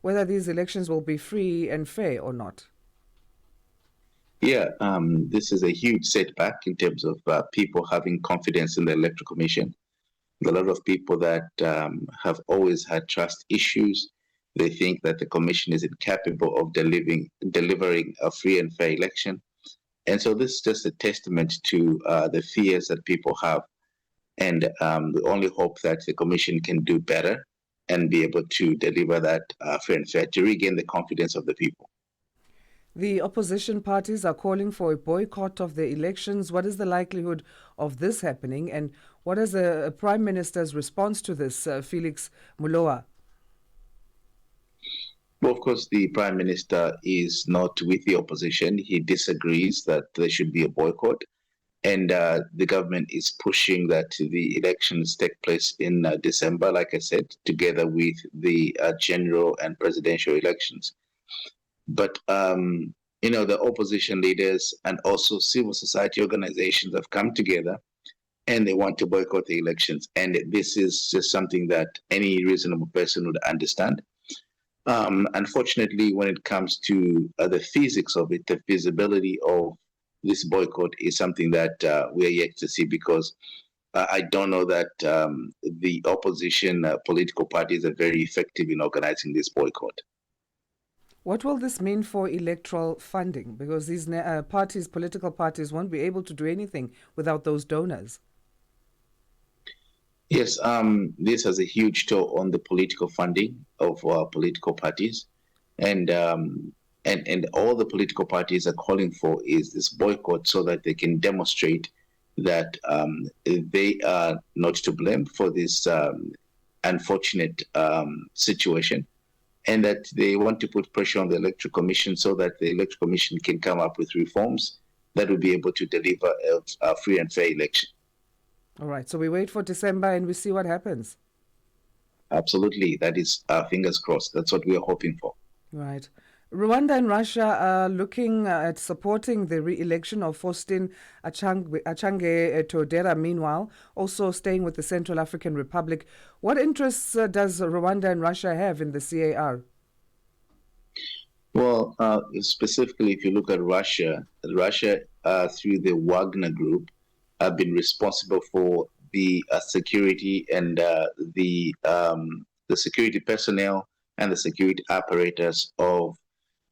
whether these elections will be free and fair or not? Yeah, this is a huge setback in terms of people having confidence in the Electoral Commission. A lot of people that have always had trust issues, they think that the Commission is incapable of delivering a free and fair election. And so this is just a testament to the fears that people have. And we only hope that the Commission can do better and be able to deliver that fair and fair to regain the confidence of the people. The opposition parties are calling for a boycott of the elections. What is the likelihood of this happening? And what is the Prime Minister's response to this, Felix Muloa? Well, of course, the Prime Minister is not with the opposition. He disagrees that there should be a boycott. And the government is pushing that the elections take place in December, like I said, together with the general and presidential elections. But the opposition leaders and also civil society organizations have come together and they want to boycott the elections. And this is just something that any reasonable person would understand. Unfortunately, when it comes to the physics of it, the feasibility of this boycott is something that we are yet to see, because I don't know that the opposition political parties are very effective in organizing this boycott. What will this mean for electoral funding? Because these political parties, won't be able to do anything without those donors. Yes, this has a huge toll on the political funding of political parties, and all the political parties are calling for is this boycott so that they can demonstrate that they are not to blame for this unfortunate situation, and that they want to put pressure on the Electoral Commission so that the Electoral Commission can come up with reforms that will be able to deliver a free and fair election. All right, so we wait for December and we see what happens. Absolutely, that is fingers crossed. That's what we are hoping for. Right. Rwanda and Russia are looking at supporting the re-election of Faustin Achange Todera, meanwhile, also staying with the Central African Republic. What interests does Rwanda and Russia have in the CAR? Well, specifically, if you look at Russia, through the Wagner Group, have been responsible for the security and the security personnel and the security apparatus of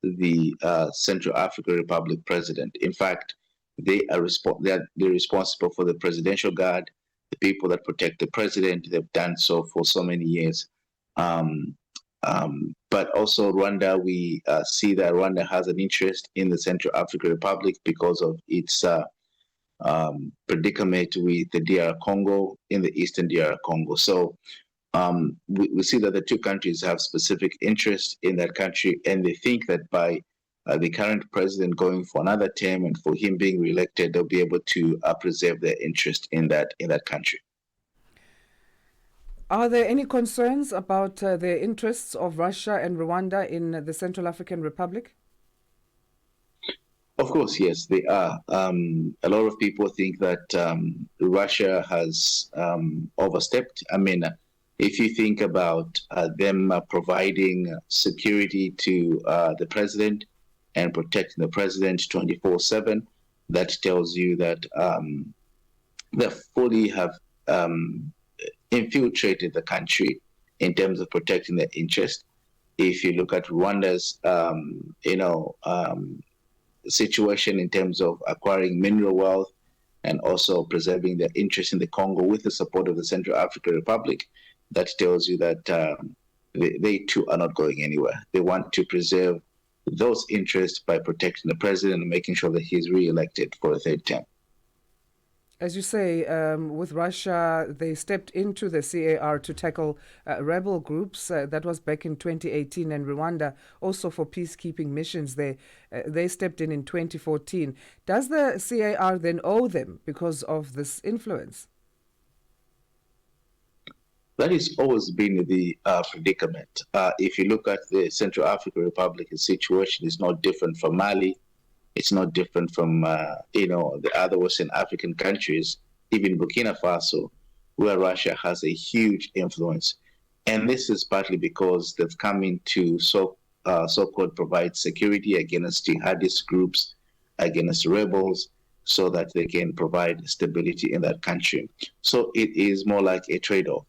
the Central African Republic president. In fact, they're responsible for the presidential guard, the people that protect the president. They've done so for so many years. But also Rwanda, we see that Rwanda has an interest in the Central African Republic because of its predicament with the DR Congo, in the eastern DR Congo. So we see that the two countries have specific interest in that country, and they think that by the current president going for another term and for him being reelected, they'll be able to preserve their interest in that country. Are there any concerns about the interests of Russia and Rwanda in the Central African Republic? Of course, yes, they are. A lot of people think that Russia has overstepped. I mean, if you think about them providing security to the president and protecting the president 24/7, that tells you that they fully have infiltrated the country in terms of protecting their interest. If you look at Rwanda's, situation in terms of acquiring mineral wealth and also preserving their interest in the Congo with the support of the Central African Republic, that tells you that they too are not going anywhere. They want to preserve those interests by protecting the president and making sure that he is re-elected for a third term. As you say, with Russia, they stepped into the CAR to tackle rebel groups. That was back in 2018, and Rwanda also for peacekeeping missions. They stepped in 2014. Does the CAR then owe them because of this influence? That has always been the predicament. If you look at the Central African Republic, the situation is not different from Mali. It's not different from the other Western African countries, even Burkina Faso, where Russia has a huge influence. And this is partly because they've come in to so-called provide security against jihadist groups, against rebels, so that they can provide stability in that country. So it is more like a trade-off.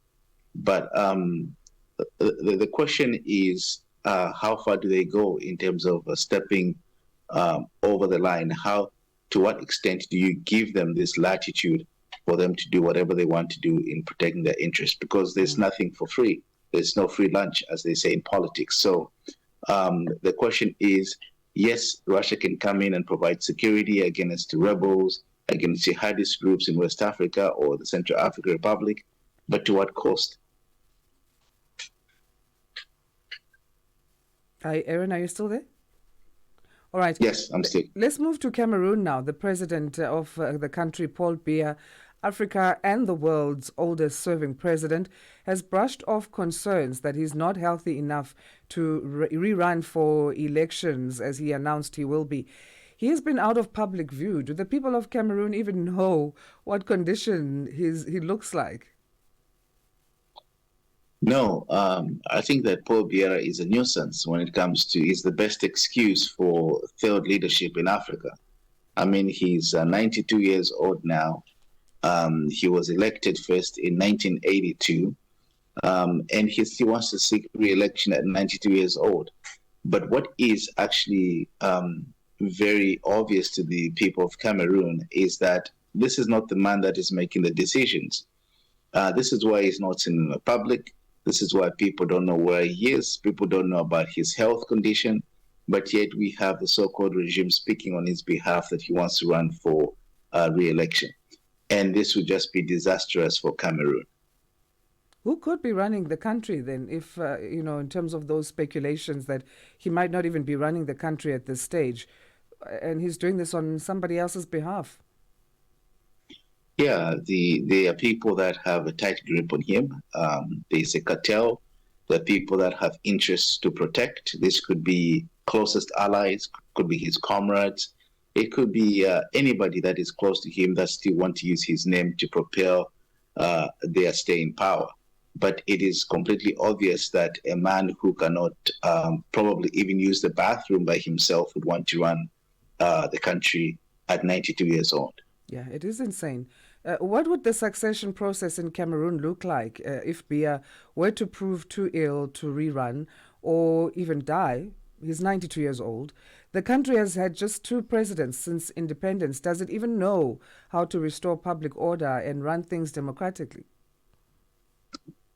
But the question is, how far do they go in terms of stepping over the line? To what extent do you give them this latitude for them to do whatever they want to do in protecting their interests? Because there's nothing for free. There's no free lunch, as they say in politics. So the question is, yes, Russia can come in and provide security against rebels, against jihadist groups in West Africa or the Central African Republic, but to what cost? Hi, Aaron, are you still there? All right. Yes, I'm still. Let's move to Cameroon now. The president of the country, Paul Biya, Africa and the world's oldest serving president, has brushed off concerns that he's not healthy enough to rerun for elections as he announced he will be. He has been out of public view. Do the people of Cameroon even know what condition he looks like? No, I think that Paul Biya is a nuisance when it comes to, he's the best excuse for failed leadership in Africa. I mean, he's 92 years old now. He was elected first in 1982, and he wants to seek re-election at 92 years old. But what is actually very obvious to the people of Cameroon is that this is not the man that is making the decisions. This is why he's not seen in the public. This is why people don't know where he is. People don't know about his health condition. But yet we have the so-called regime speaking on his behalf that he wants to run for re-election. And this would just be disastrous for Cameroon. Who could be running the country then, if, in terms of those speculations that he might not even be running the country at this stage, and he's doing this on somebody else's behalf? Yeah, there are people that have a tight grip on him. There's a cartel. There are people that have interests to protect. This could be closest allies, could be his comrades. It could be anybody that is close to him that still want to use his name to propel their stay in power. But it is completely obvious that a man who cannot probably even use the bathroom by himself would want to run the country at 92 years old. Yeah, it is insane. What would the succession process in Cameroon look like if Biya were to prove too ill to rerun or even die? He's 92 years old. The country has had just 2 presidents since independence. Does it even know how to restore public order and run things democratically?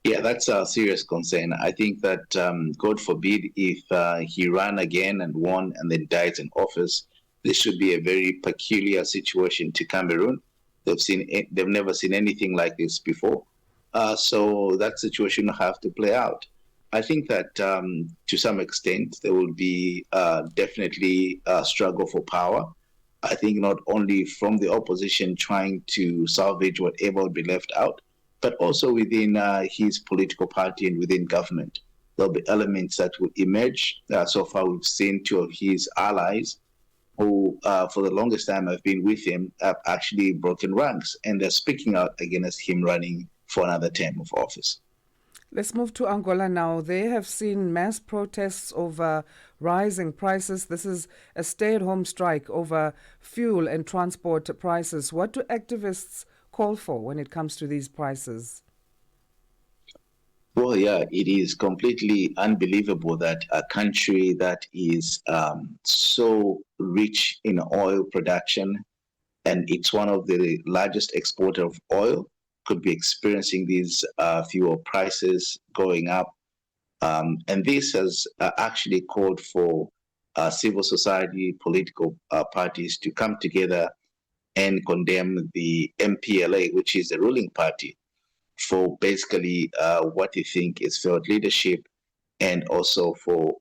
Yeah, that's a serious concern. I think that, God forbid, if he ran again and won and then died in office, this should be a very peculiar situation to Cameroon. They've never seen anything like this before. So that situation will have to play out. I think that to some extent there will be definitely a struggle for power. I think not only from the opposition trying to salvage whatever will be left out, but also within his political party and within government. There'll be elements that will emerge. So far, we've seen 2 of his allies who, for the longest time, have been with him, have actually broken ranks, and they're speaking out against him running for another term of office. Let's move to Angola now. They have seen mass protests over rising prices. This is a stay-at-home strike over fuel and transport prices. What do activists call for when it comes to these prices? Well, yeah, it is completely unbelievable that a country that is so rich in oil production, and it's one of the largest exporter of oil, could be experiencing these fuel prices going up. And this has actually called for civil society, political parties to come together and condemn the MPLA, which is the ruling party, for basically what they think is failed leadership, and also for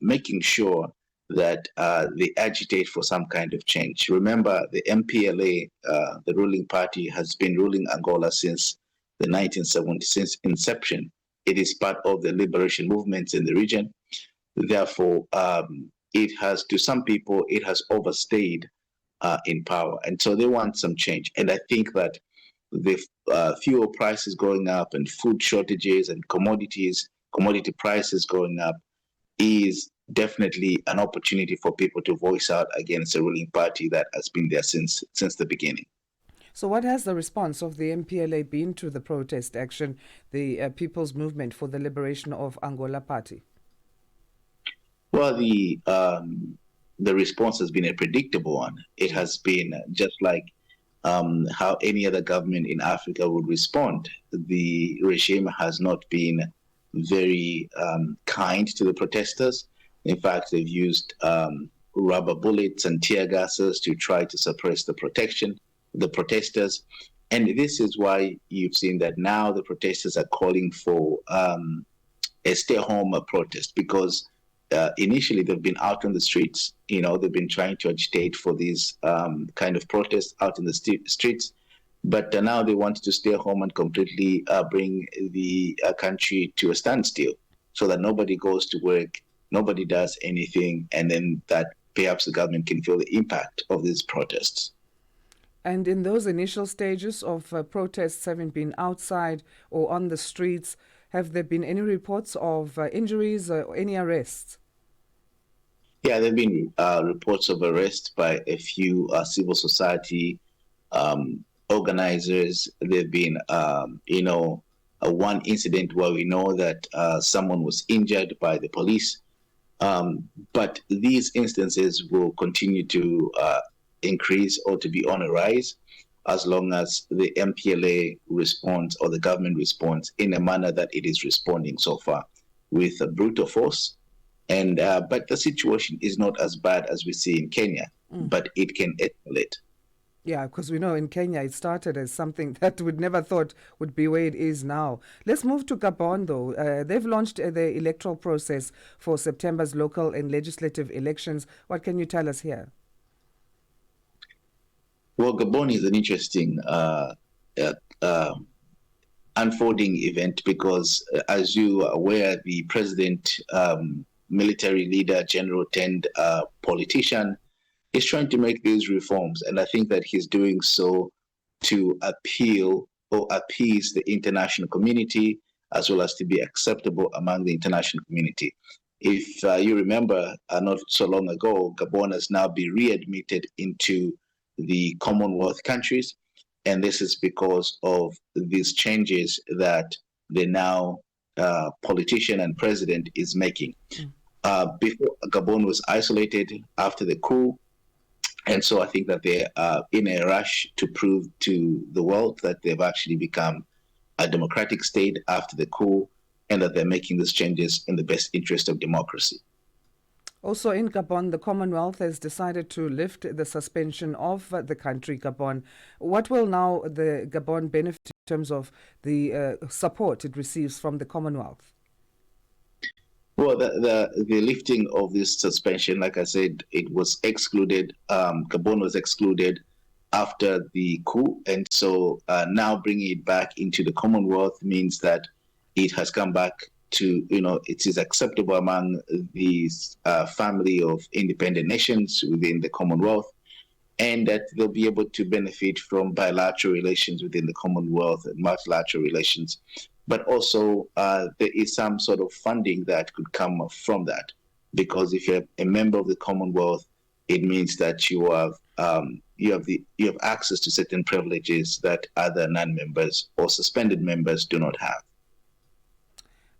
making sure that they agitate for some kind of change. Remember, the MPLA, the ruling party, has been ruling Angola since the 1970s, since inception. It is part of the liberation movements in the region. Therefore, it has, to some people, it has overstayed in power. And so they want some change. And I think that the fuel prices going up and food shortages and commodity prices going up is definitely an opportunity for people to voice out against a ruling party that has been there since the beginning. So, what has the response of the MPLA been to the protest action, the People's Movement for the Liberation of Angola Party? Well, the response has been a predictable one. It has been just like how any other government in Africa would respond. The regime has not been very kind to the protesters. In fact, they've used rubber bullets and tear gases to try to suppress the protesters. And this is why you've seen that now the protesters are calling for a stay-home protest, because initially they've been out on the streets. They've been trying to agitate for these kind of protests out in the streets. But now they want to stay home and completely bring the country to a standstill, so that nobody goes to work, nobody does anything, and then that perhaps the government can feel the impact of these protests. And in those initial stages of protests, having been outside or on the streets, have there been any reports of injuries or any arrests? Yeah, there have been reports of arrest by a few civil society organizers. There have been, one incident where we know that someone was injured by the police. But these instances will continue to increase or to be on a rise as long as the MPLA responds, or the government responds in a manner that it is responding so far, with a brutal force. And but the situation is not as bad as we see in Kenya, but it can escalate. Yeah, because we know in Kenya it started as something that we'd never thought would be where it is now. Let's move to Gabon, though. They've launched the electoral process for September's local and legislative elections. What can you tell us here? Well, Gabon is an interesting unfolding event because, as you are aware, the president, military leader, general turned politician, is trying to make these reforms. And I think that he's doing so to appeal or appease the international community, as well as to be acceptable among the international community. If you remember, not so long ago, Gabon has now been readmitted into the Commonwealth countries. And this is because of these changes that the now politician and president is making. Before, Gabon was isolated after the coup. And so I think that they are in a rush to prove to the world that they've actually become a democratic state after the coup, and that they're making these changes in the best interest of democracy. Also in Gabon, the Commonwealth has decided to lift the suspension of the country, Gabon. What will now the Gabon benefit in terms of the support it receives from the Commonwealth? Well, the lifting of this suspension, like I said, it was excluded. Gabon was excluded after the coup. And so now bringing it back into the Commonwealth means that it has come back to, it is acceptable among the family of independent nations within the Commonwealth, and that they'll be able to benefit from bilateral relations within the Commonwealth and multilateral relations. But also there is some sort of funding that could come from that, because if you're a member of the Commonwealth, it means that you have access to certain privileges that other non-members or suspended members do not have.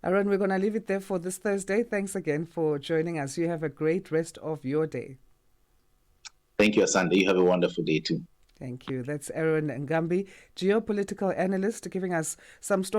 Aaron, we're going to leave it there for this Thursday. Thanks again for joining us. You have a great rest of your day. Thank you, Asanda. You have a wonderful day too. Thank you. That's Aaron Ngambi, geopolitical analyst, giving us some stories.